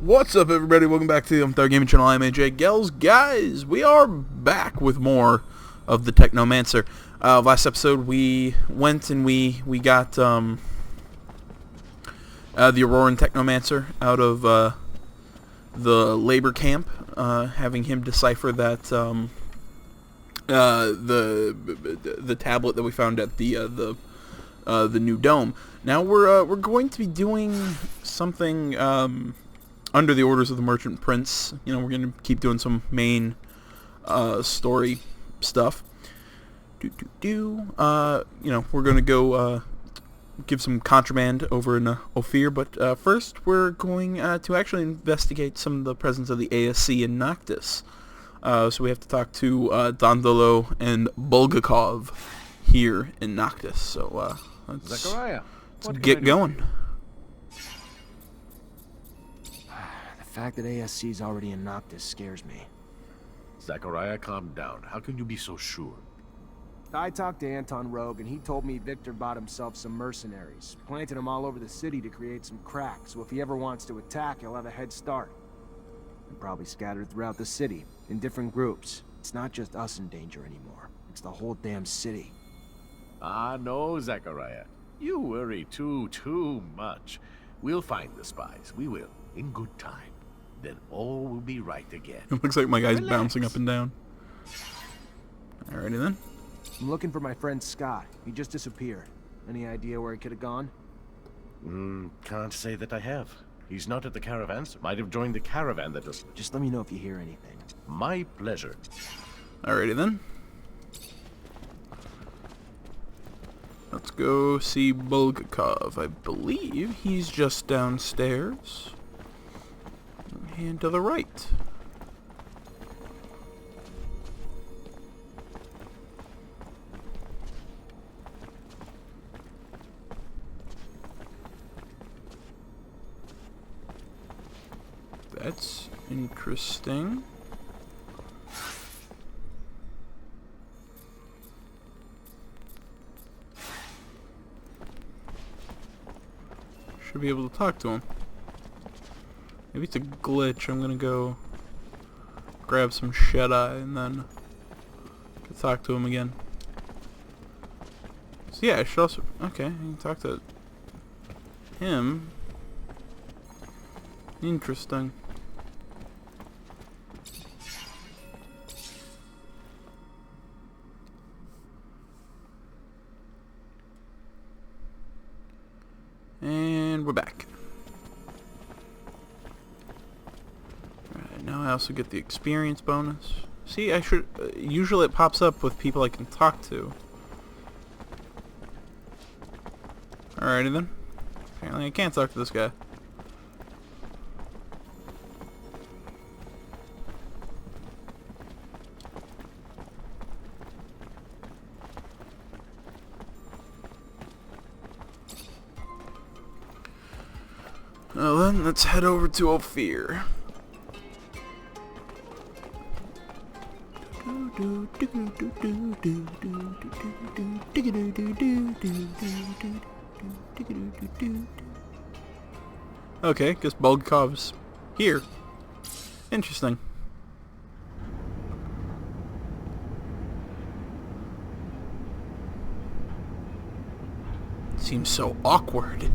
What's up, everybody? Welcome back to the Third Gaming Channel. I'm AJ Gels. Guys, we are back with more of the Technomancer. Last episode, we went and we got the Auroran Technomancer out of the labor camp, having him decipher that the tablet that we found at the new dome. Now we're going to be doing something under the orders of the Merchant Prince. You know, we're going to keep doing some main story stuff. You know, we're going to go give some contraband over in Ophir, but first we're going to actually investigate some of the presence of the ASC in Noctis. So we have to talk to Dandolo and Bulgakov here in Noctis. So let's get going. The fact that ASC is already in Noctis scares me. Zachariah, calm down. How can you be so sure? I talked to Anton Rogue, and he told me Victor bought himself some mercenaries, planted them all over the city to create some cracks, so if he ever wants to attack, he'll have a head start. They're probably scattered throughout the city, in different groups. It's not just us in danger anymore. It's the whole damn city. Ah, no, Zachariah. You worry too much. We'll find the spies. We will, in good time. Then all will be right again. It looks like my guy's bouncing up and down. Alrighty then. I'm looking for my friend Scott. He just disappeared. Any idea where he could have gone? Can't say that I have. He's not at the caravans. Might have joined the caravan that was... Just let me know if you hear anything. My pleasure. Alrighty then. Let's go see Bulgakov. I believe he's just downstairs. And to the right. That's interesting. Should be able to talk to him. Maybe it's a glitch. I'm gonna go grab some shut-eye and then talk to him again. So yeah, I should also... Okay, I can talk to him. Interesting. And we're back. Alright, now I also get the experience bonus. See, I should... usually it pops up with people I can talk to. Alrighty then. Apparently I can't talk to this guy. Well then, let's head over to Ophir. Okay, guess Bulgakov's here. Interesting. Seems so awkward.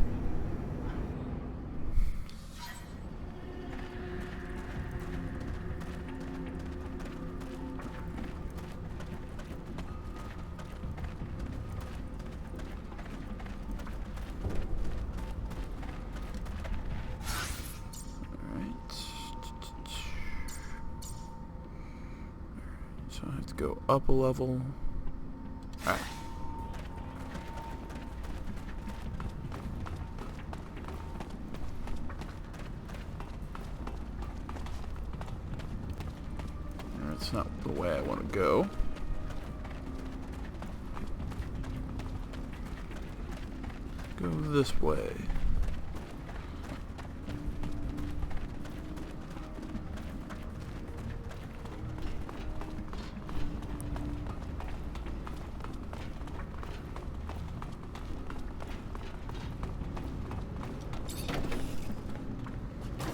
So I have to go up a level. Alright. That's not the way I want to go. Go this way.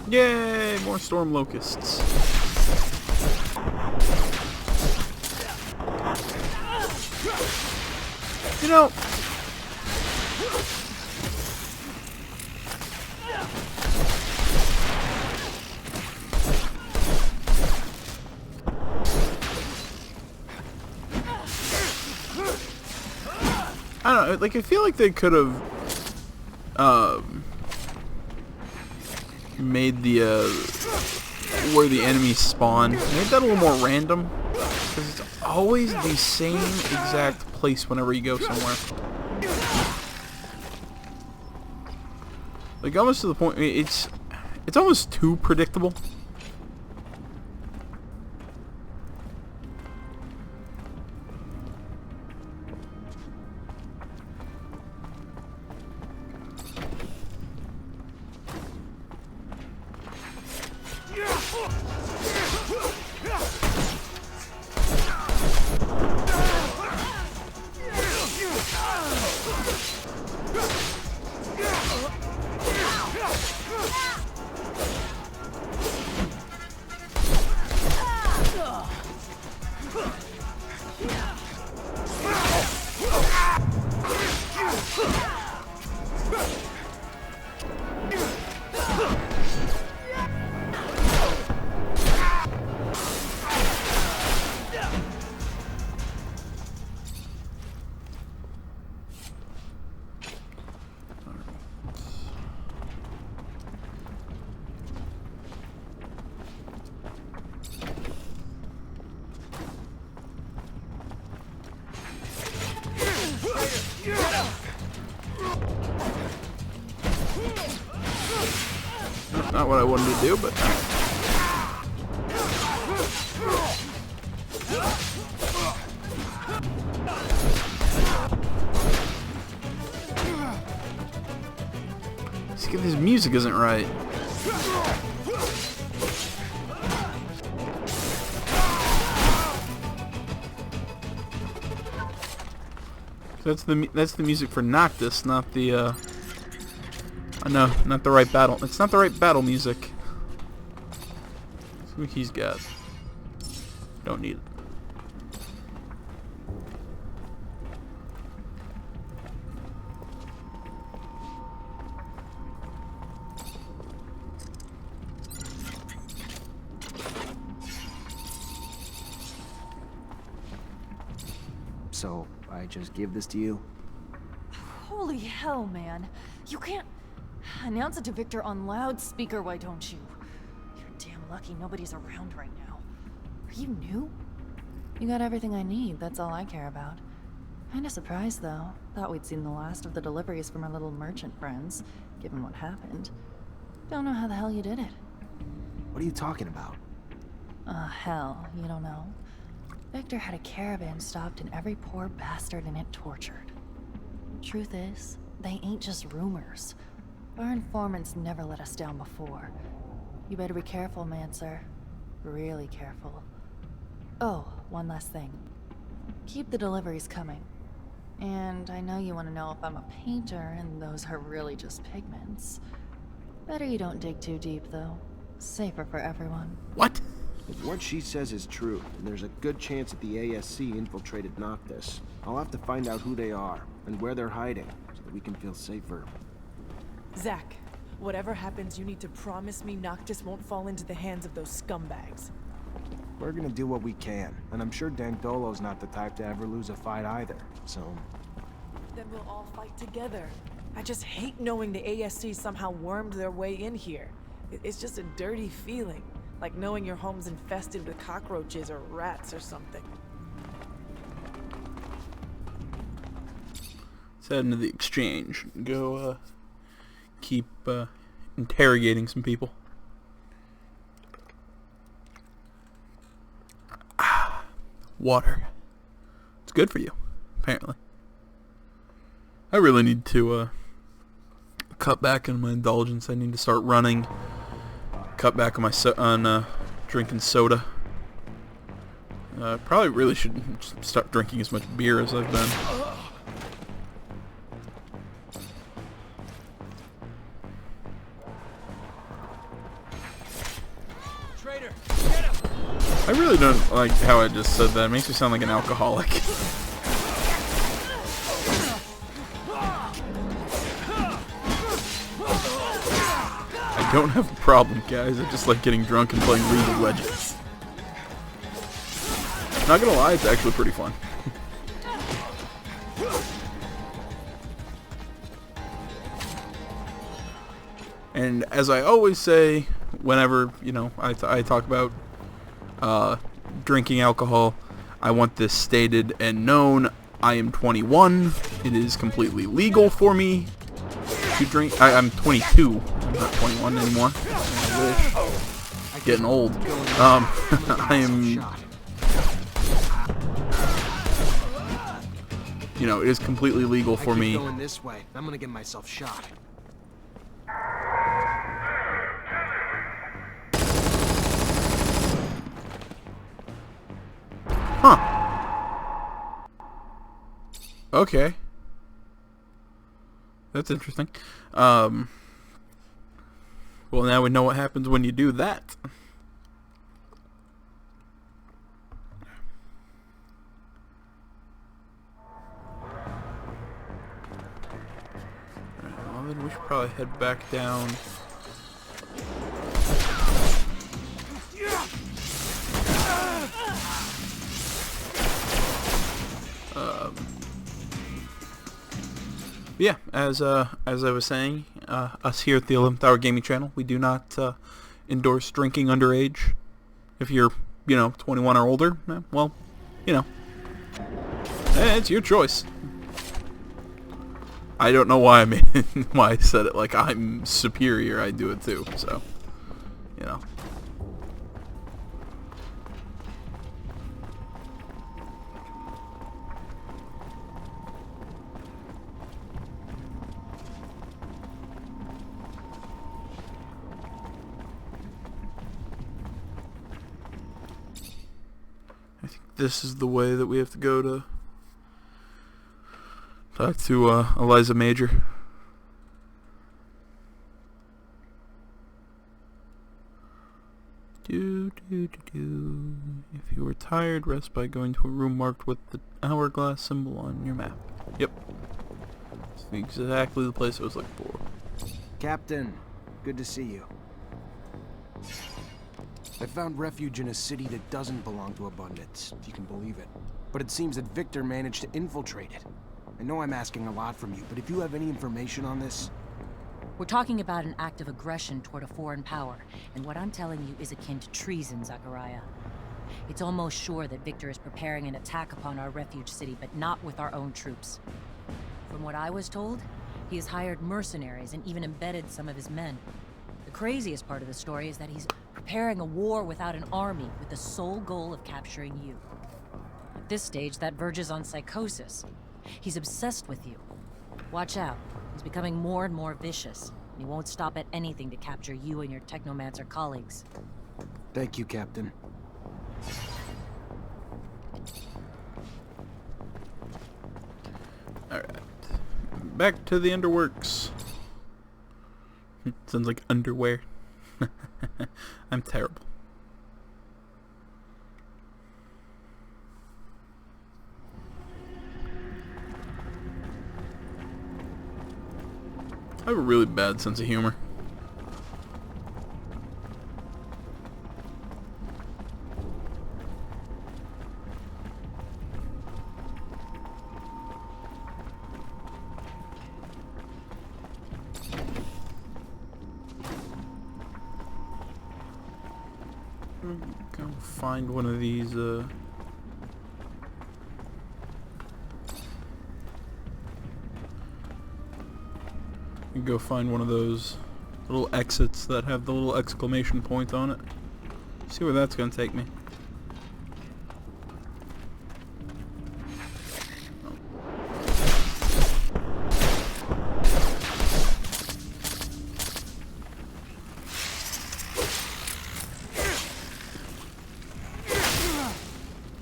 Yay! More storm locusts. You know, I don't know, like, I feel like they could have made the where the enemies spawn, made that a little more random, because it's always the same exact place whenever you go somewhere. Like, almost to the point, it's almost too predictable. Not what I wanted to do, but... See, this music isn't right. That's the music for Noctis, not the no, not the right battle. It's not the right battle music. See what he's got. Don't need it. So, I just give this to you? Holy hell, man. You can't announce it to Victor on loudspeaker, why don't you? You're damn lucky nobody's around right now. Are you new? You got everything I need, that's all I care about. Kinda surprised, though. Thought we'd seen the last of the deliveries from our little merchant friends, given what happened. Don't know how the hell you did it. What are you talking about? Hell, you don't know. Victor had a caravan stopped and every poor bastard in it tortured. Truth is, they ain't just rumors. Our informants never let us down before. You better be careful, Mancer. Really careful. Oh, one last thing. Keep the deliveries coming. And I know you want to know if I'm a painter, and those are really just pigments. Better you don't dig too deep, though. Safer for everyone. What? If what she says is true, then there's a good chance that the ASC infiltrated Noctis. I'll have to find out who they are, and where they're hiding, so that we can feel safer. Zach, whatever happens, you need to promise me Noctis won't fall into the hands of those scumbags. We're gonna do what we can, and I'm sure Dandolo's not the type to ever lose a fight either, so... Then we'll all fight together. I just hate knowing the ASC somehow wormed their way in here. It's just a dirty feeling, like knowing your home's infested with cockroaches or rats or something. Let's head into the exchange. Go, keep, interrogating some people. Water. It's good for you, apparently. I really need to, cut back on my indulgence. I need to start running. Cut back on my drinking soda. Probably really should stop drinking as much beer as I've been. I really don't like how I just said that. It makes me sound like an alcoholic. I don't have a problem, guys. I just like getting drunk and playing League of Legends. Not gonna lie, it's actually pretty fun. And as I always say, whenever, you know, I talk about drinking alcohol, I want this stated and known. I am 21. It is completely legal for me to drink. I'm 22. I'm not 21 anymore. I wish. Getting old. I am... You know, it is completely legal for me. Going this way. I'm gonna get myself shot. Huh. Okay. That's interesting. Well, now we know what happens when you do that. Well, then we should probably head back down. Yeah, as I was saying, us here at the 11th Hour Gaming Channel, we do not endorse drinking underage. If you're, you know, 21 or older, well, you know, it's your choice. I don't know why why I said it like I'm superior. I do it too, so, you know. I think this is the way that we have to go to talk to Eliza Major. If you were tired, rest by going to a room marked with the hourglass symbol on your map. Yep. It's exactly the place I was looking for. Captain, good to see you. I found refuge in a city that doesn't belong to Abundance, if you can believe it. But it seems that Victor managed to infiltrate it. I know I'm asking a lot from you, but if you have any information on this... We're talking about an act of aggression toward a foreign power, and what I'm telling you is akin to treason, Zachariah. It's almost sure that Victor is preparing an attack upon our refuge city, but not with our own troops. From what I was told, he has hired mercenaries and even embedded some of his men. The craziest part of the story is that he's preparing a war without an army, with the sole goal of capturing you. At this stage, that verges on psychosis. He's obsessed with you. Watch out. He's becoming more and more vicious. He won't stop at anything to capture you and your Technomancer colleagues. Thank you, Captain. Alright. Back to the underworks. Sounds like underwear. I'm terrible. I have a really bad sense of humor. Go find one of these, You go find one of those little exits that have the little exclamation point on it. See where that's gonna take me.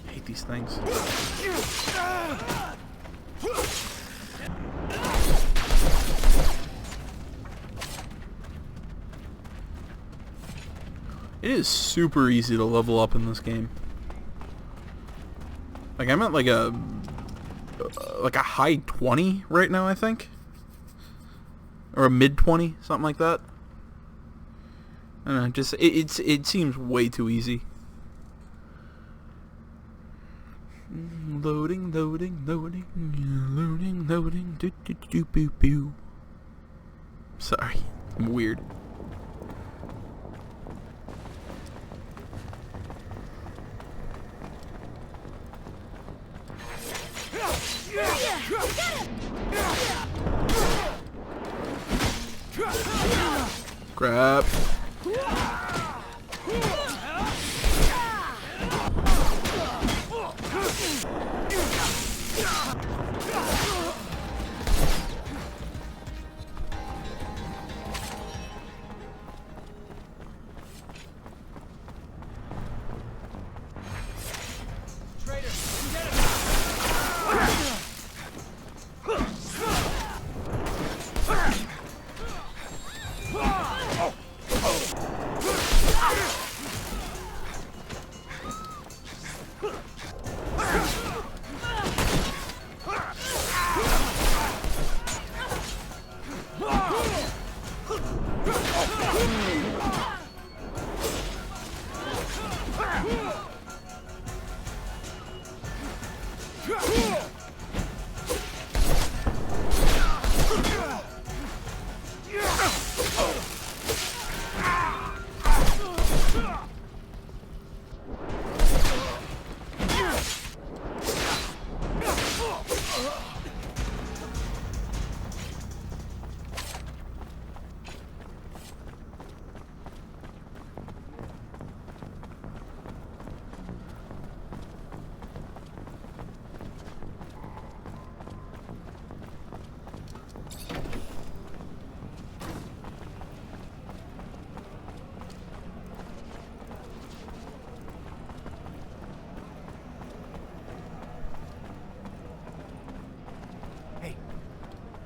I hate these things. It is super easy to level up in this game. Like I'm at like a high 20 right now, I think, or a mid 20, something like that. I don't know, just it seems way too easy. Loading, loading, loading, loading, loading, do do do boo boo. Sorry, I'm weird. Crap.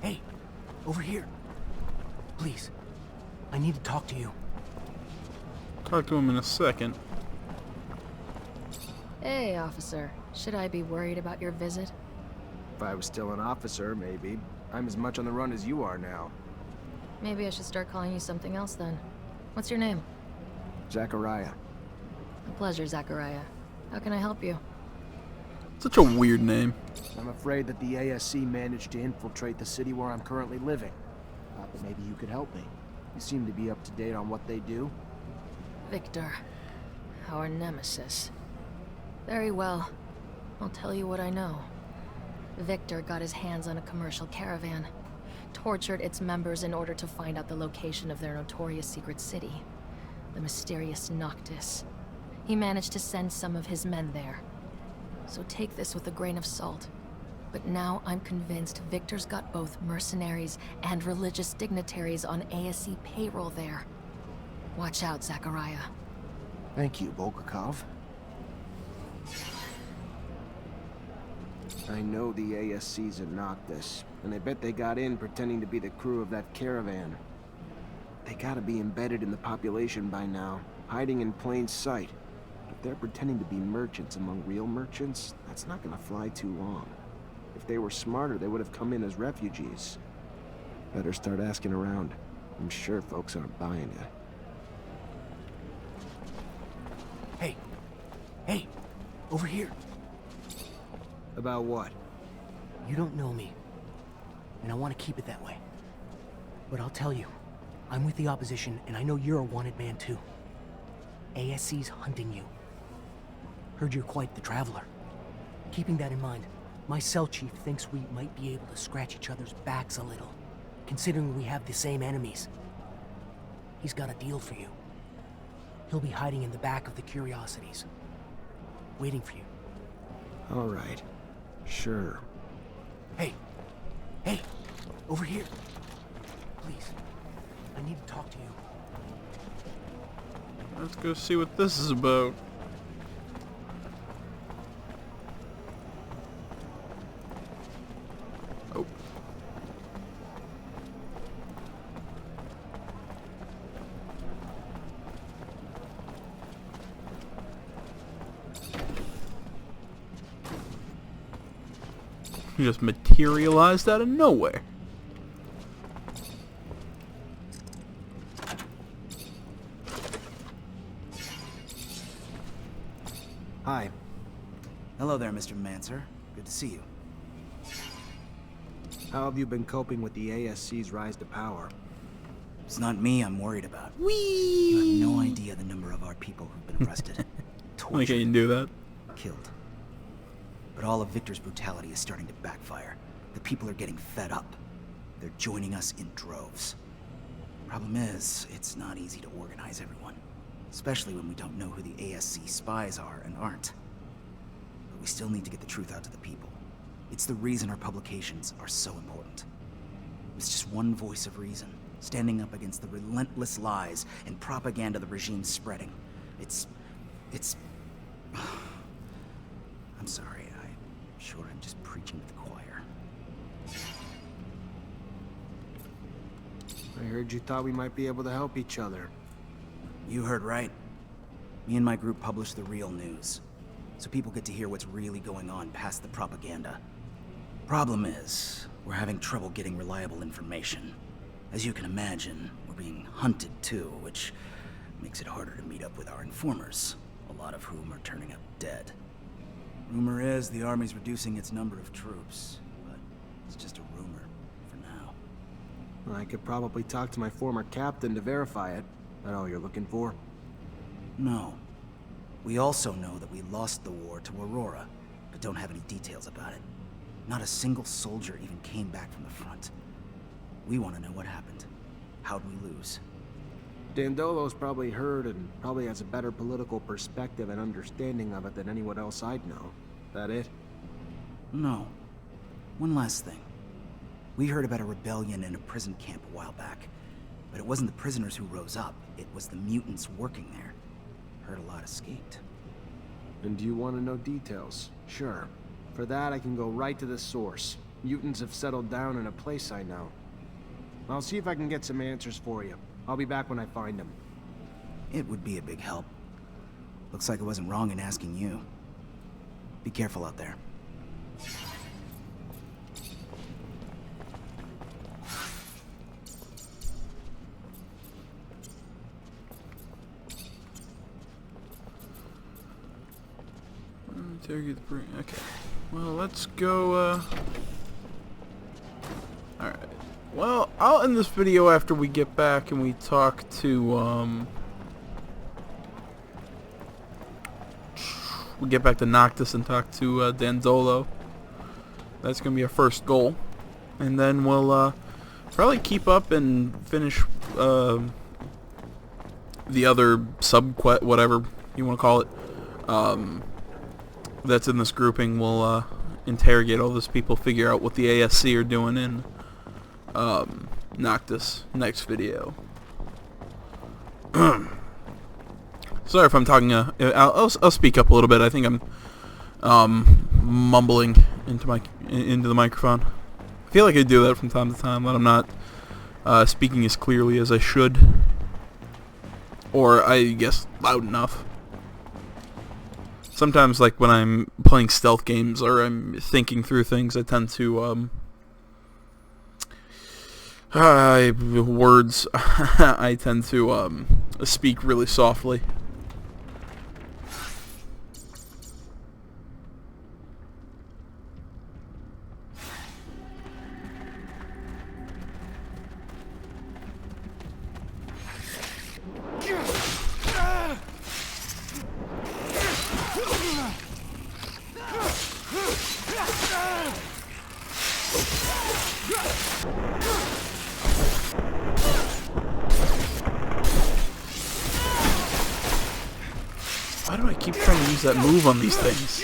Hey, over here. Please, I need to talk to you. Talk to him in a second. Hey, officer. Should I be worried about your visit? If I was still an officer, maybe. I'm as much on the run as you are now. Maybe I should start calling you something else then. What's your name? Zachariah. A pleasure, Zachariah. How can I help you? Such a weird name. I'm afraid that the ASC managed to infiltrate the city where I'm currently living. Thought that maybe you could help me. You seem to be up to date on what they do. Victor. Our nemesis. Very well. I'll tell you what I know. Victor got his hands on a commercial caravan, tortured its members in order to find out the location of their notorious secret city, the mysterious Noctis. He managed to send some of his men there. So take this with a grain of salt. But now I'm convinced Victor's got both mercenaries and religious dignitaries on ASC payroll there. Watch out, Zachariah. Thank you, Bulgakov. I know the ASC's in Noctis, and I bet they got in pretending to be the crew of that caravan. They gotta be embedded in the population by now, hiding in plain sight. If they're pretending to be merchants among real merchants, that's not gonna fly too long. If they were smarter, they would have come in as refugees. Better start asking around. I'm sure folks aren't buying it. Hey, over here. About what? You don't know me, and I want to keep it that way. But I'll tell you, I'm with the opposition, and I know you're a wanted man too. ASC's hunting you. Heard you're quite the traveler. Keeping that in mind, my cell chief thinks we might be able to scratch each other's backs a little, considering we have the same enemies. He's got a deal for you. He'll be hiding in the back of the Curiosities, waiting for you. All right. Sure. Hey, over here. Please, I need to talk to you. Let's go see what this is about. Oh. He just materialized out of nowhere. Hi. Hello there, Mr. Mancer. Good to see you. How have you been coping with the ASC's rise to power? It's not me I'm worried about. You have no idea the number of our people who've been arrested, Like tortured, I can do that. killed. But all of Victor's brutality is starting to backfire. The people are getting fed up. They're joining us in droves. Problem is, it's not easy to organize everyone, especially when we don't know who the ASC spies are and aren't. But we still need to get the truth out to the people. It's the reason our publications are so important. It's just one voice of reason, standing up against the relentless lies and propaganda the regime's spreading. It's... I'm sorry, I'm sure I'm just preaching to the choir. I heard you thought we might be able to help each other. You heard right. Me and my group publish the real news, so people get to hear what's really going on past the propaganda. Problem is, we're having trouble getting reliable information. As you can imagine, we're being hunted too, which makes it harder to meet up with our informers, a lot of whom are turning up dead. Rumor is the army's reducing its number of troops, but it's just a rumor for now. I could probably talk to my former captain to verify it. That all you're looking for? No. We also know that we lost the war to Aurora, but don't have any details about it. Not a single soldier even came back from the front. We want to know what happened. How'd we lose? Dandolo's probably heard and probably has a better political perspective and understanding of it than anyone else I'd know. That it? No. One last thing. We heard about a rebellion in a prison camp a while back, but it wasn't the prisoners who rose up. It was the mutants working there. Heard a lot escaped. And do you want to know details? Sure. For that, I can go right to the source. Mutants have settled down in a place I know. I'll see if I can get some answers for you. I'll be back when I find them. It would be a big help. Looks like I wasn't wrong in asking you. Be careful out there. Interrogate the brain. Okay. Well, let's go, Alright. Well, I'll end this video after we get back and we talk to, we get back to Noctis and talk to, Dandolo. That's gonna be our first goal. And then we'll, probably keep up and finish, the other sub-quest, whatever you want to call it, that's in this grouping. We'll interrogate all those people, figure out what the ASC are doing in Noctis next video. Sorry if I'm talking. I'll speak up a little bit. I think I'm mumbling into the microphone. I feel like I do that from time to time, that I'm not speaking as clearly as I should, or I guess loud enough. Sometimes, like when I'm playing stealth games or I'm thinking through things, I tend to, I tend to, speak really softly. Why do I keep trying to use that move on these things?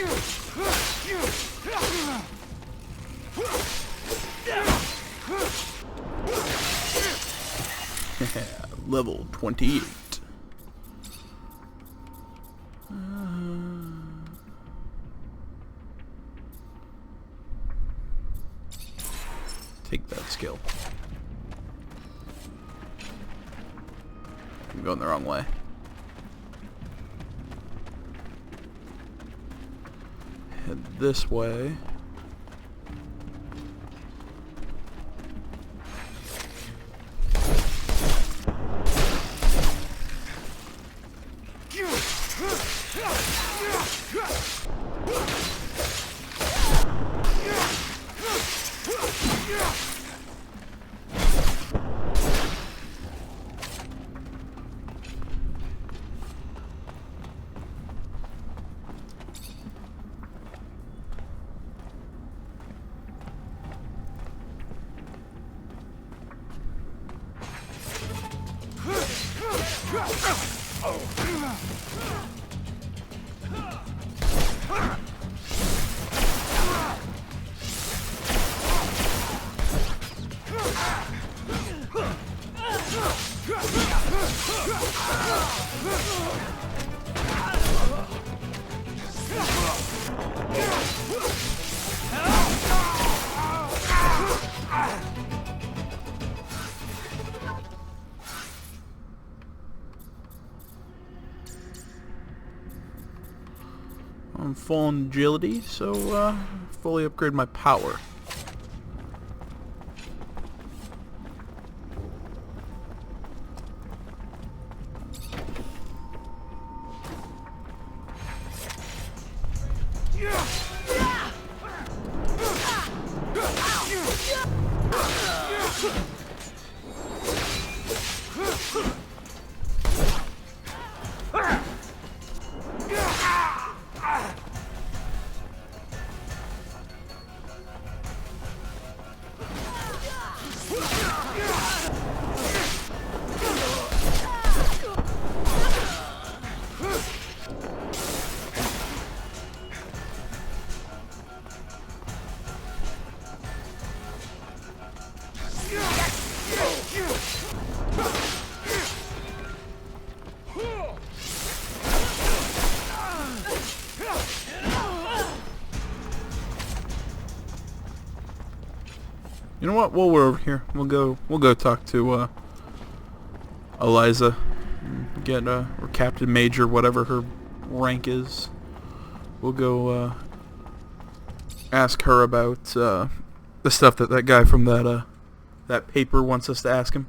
Level 28. Take that skill. I'm going the wrong way. Head this way. I'm full on agility, so fully upgrade my power. You know what? While we're over here, we'll go talk to Eliza, and get or Captain Major, whatever her rank is. We'll go ask her about the stuff that guy from that paper wants us to ask him.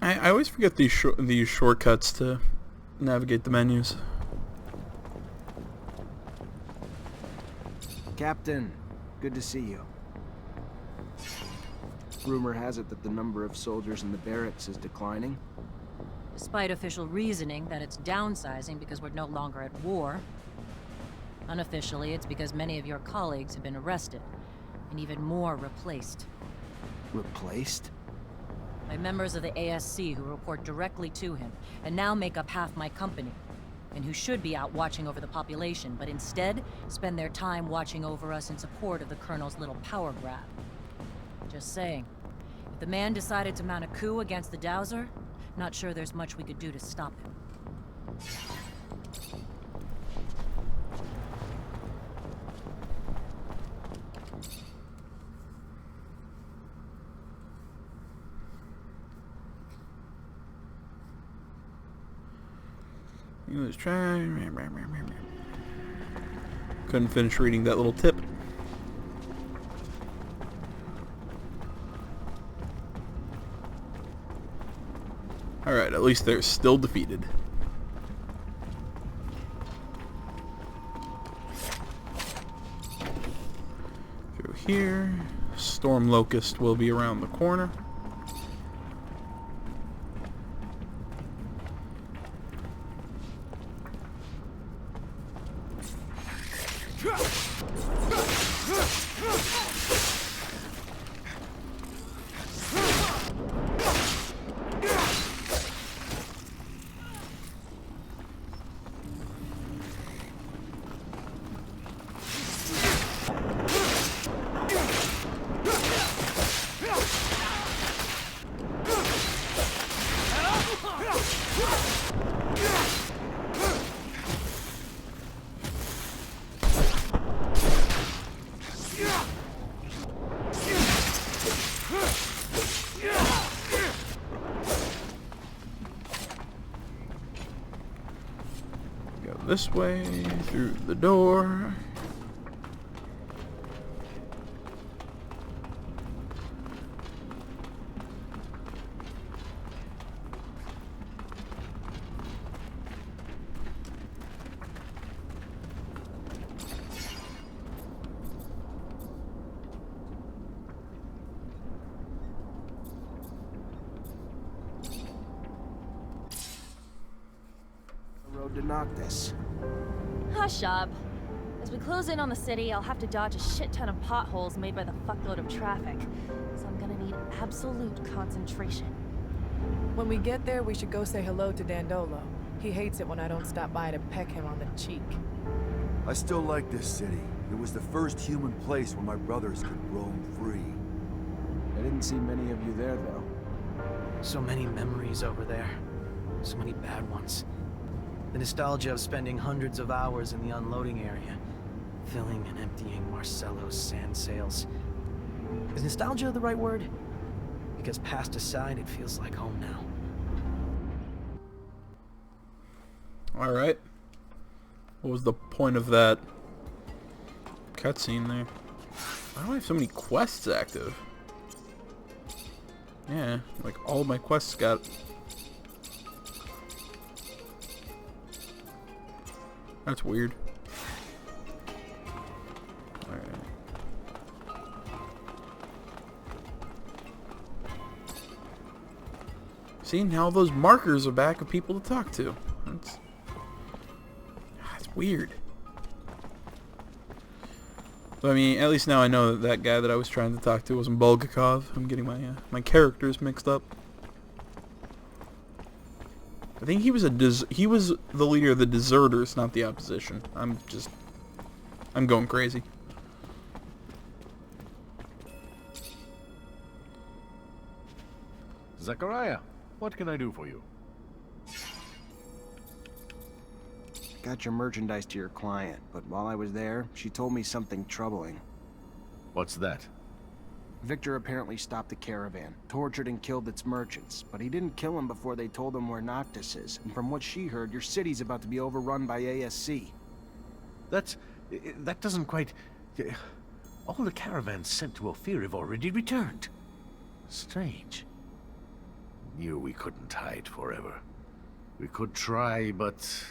I always forget these shortcuts to navigate the menus. Captain, good to see you. Rumor has it that the number of soldiers in the barracks is declining. Despite official reasoning that it's downsizing because we're no longer at war, unofficially it's because many of your colleagues have been arrested, and even more replaced. Replaced? By members of the ASC who report directly to him, and now make up half my company, and who should be out watching over the population, but instead spend their time watching over us in support of the Colonel's little power grab. Just saying, if the man decided to mount a coup against the Dowser, not sure there's much we could do to stop him. Let's try. Couldn't finish reading that little tip. Alright, at least they're still defeated. Through here. Storm Locust will be around the corner. This way, through the door. The road to Noctis. Hush up. As we close in on the city, I'll have to dodge a shit ton of potholes made by the fuckload of traffic. So I'm gonna need absolute concentration. When we get there, we should go say hello to Dandolo. He hates it when I don't stop by to peck him on the cheek. I still like this city. It was the first human place where my brothers could roam free. I didn't see many of you there, though. So many memories over there. So many bad ones. The nostalgia of spending hundreds of hours in the unloading area, filling and emptying Marcello's sand sails. Is nostalgia the right word? Because past aside, it feels like home now. Alright. What was the point of that cutscene there? Why do I have so many quests active? Yeah, like all of my quests got... That's weird. Alright. See, now those markers are back of people to talk to. That's weird. So, I mean, at least now I know that guy that I was trying to talk to wasn't Bulgakov. I'm getting my my characters mixed up. I think he was the leader of the deserters, not the opposition. I'm going crazy. Zachariah, what can I do for you? Got your merchandise to your client, but while I was there, she told me something troubling. What's that? Victor apparently stopped the caravan, tortured and killed its merchants, but he didn't kill them before they told him where Noctis is, and from what she heard, your city's about to be overrun by ASC. That doesn't quite... All the caravans sent to Ophir have already returned. Strange. Knew we couldn't hide forever. We could try, but...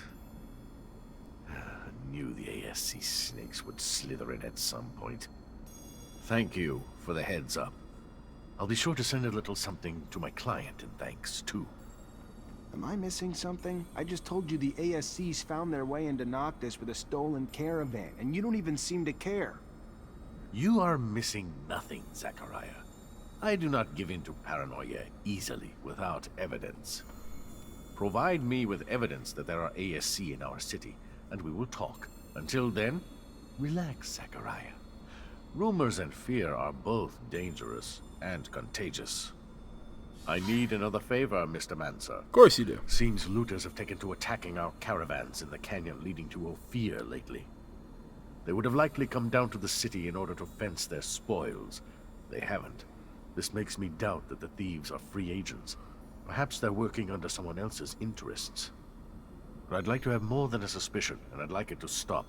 Knew the ASC snakes would slither in at some point. Thank you for the heads up. I'll be sure to send a little something to my client in thanks, too. Am I missing something? I just told you the ASCs found their way into Noctis with a stolen caravan, and you don't even seem to care. You are missing nothing, Zachariah. I do not give in to paranoia easily without evidence. Provide me with evidence that there are ASC in our city, and we will talk. Until then, relax, Zachariah. Rumors and fear are both dangerous and contagious. I need another favor, Mr. Mancer. Of course you do. Seems looters have taken to attacking our caravans in the canyon leading to Ophir lately. They would have likely come down to the city in order to fence their spoils. They haven't. This makes me doubt that the thieves are free agents. Perhaps they're working under someone else's interests. But I'd like to have more than a suspicion, and I'd like it to stop.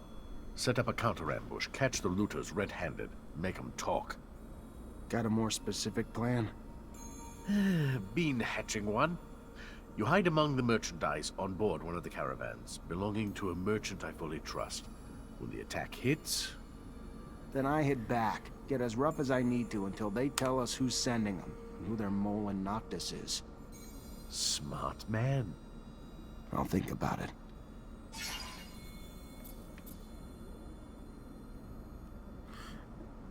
Set up a counter-ambush, catch the looters red-handed, make them talk. Got a more specific plan? Been hatching one. You hide among the merchandise on board one of the caravans, belonging to a merchant I fully trust. When the attack hits... Then I head back, get as rough as I need to until they tell us who's sending them, and who their mole in Noctis is. Smart man. I'll think about it.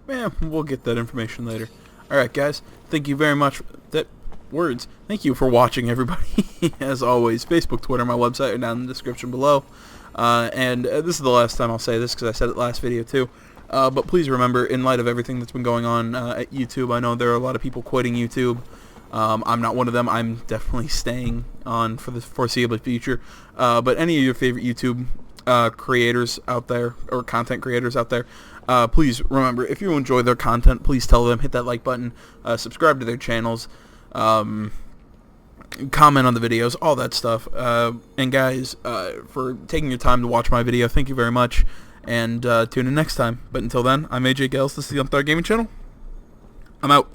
Yeah, we'll get that information later. Alright, guys. Thank you very much. Thank you for watching, everybody. As always, Facebook, Twitter, my website are down in the description below. This is the last time I'll say this because I said it last video too. But please remember, in light of everything that's been going on at YouTube, I know there are a lot of people quitting YouTube. I'm not one of them. I'm definitely staying on for the foreseeable future. But any of your favorite YouTube creators out there, or content creators out there, please remember, if you enjoy their content, please tell them, hit that like button, subscribe to their channels, comment on the videos, all that stuff. And guys, for taking your time to watch my video, thank you very much, and tune in next time. But until then, I'm AJ Gales, this is the Unthought Gaming Channel. I'm out.